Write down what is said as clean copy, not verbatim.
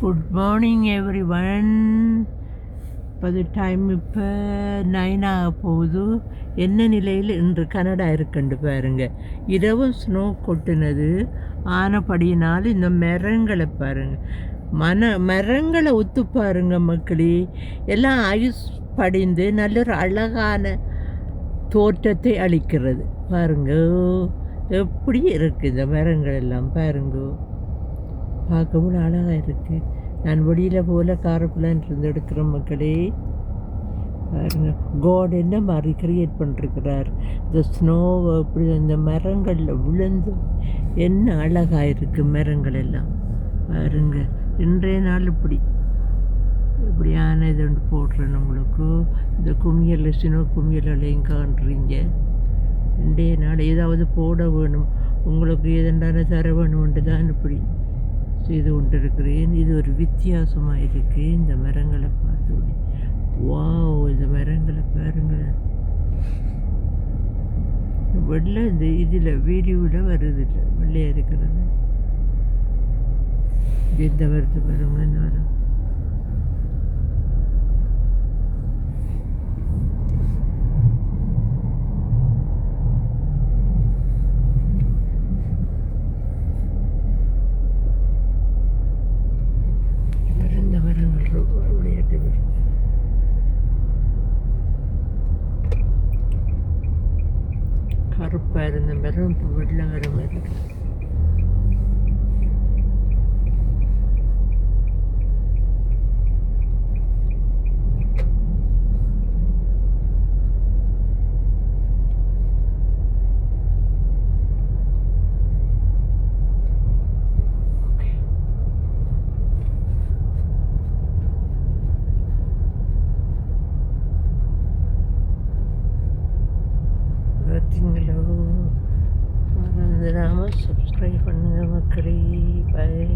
Good morning everyone. இப்போது time இப்போ 9 ஆக போகுது. என்ன நிலையில் இன்று கனடா இருக்குண்டு பாருங்க. இரவும் ஸ்னோ கொட்டுனது ஆனபடியினால் இந்த மரங்களை பாருங்க, மரங்களை ஒத்து பாருங்க மக்களே, எல்லாம் ஐஸ் படிந்து நல்ல ஒரு அழகான தோற்றத்தை அளிக்கிறது பாருங்க. எப்படி இருக்குது இந்த மரங்கள் எல்லாம் பாருங்க, பார்க்கவும் அழகாக இருக்குது. நான் வெளியில் போல் காரக்குள்ளான் இருந்து எடுக்கிற மக்களே பாருங்க. காட் என்ன மாதிரி கிரியேட் பண்ணிருக்கிறார். இந்த ஸ்னோவை அப்படி அந்த மரங்களில் விழுந்து என்ன அழகாக இருக்குது மரங்கள் எல்லாம் பாருங்க. இன்றைய நாள் இப்படியான இது ஒன்று போடுறேன் உங்களுக்கு. இந்த குமியல் ஸ்னோ குமியலையும் காண்றீங்க. இன்றைய நாள் ஏதாவது போட வேணும் உங்களுக்கு, எதெண்டான தர வேணும்ன்ட்டு தான் இப்படி செய்து கொண்டிருக்கிறேன். இது ஒரு வித்தியாசமாக இருக்குது. இந்த மரங்களை பார்த்து வாவ், இந்த மரங்களை பாருங்களேன். வெள்ளை இந்த இதில் வீடியோவில் வருதில்லை, வெள்ளையாக இருக்கிறது. இந்த வருது பாருங்க, இந்த மரம் விளையாட்டு கருப்பாக இருந்த மரம் இப்போ வெள்ளை வர மாதிரி இருக்கு. பார்த்தீங்களோ, மறந்துடாமல் சப்ஸ்கிரைப் பண்ணுங்கள் மக்களே. பாய்.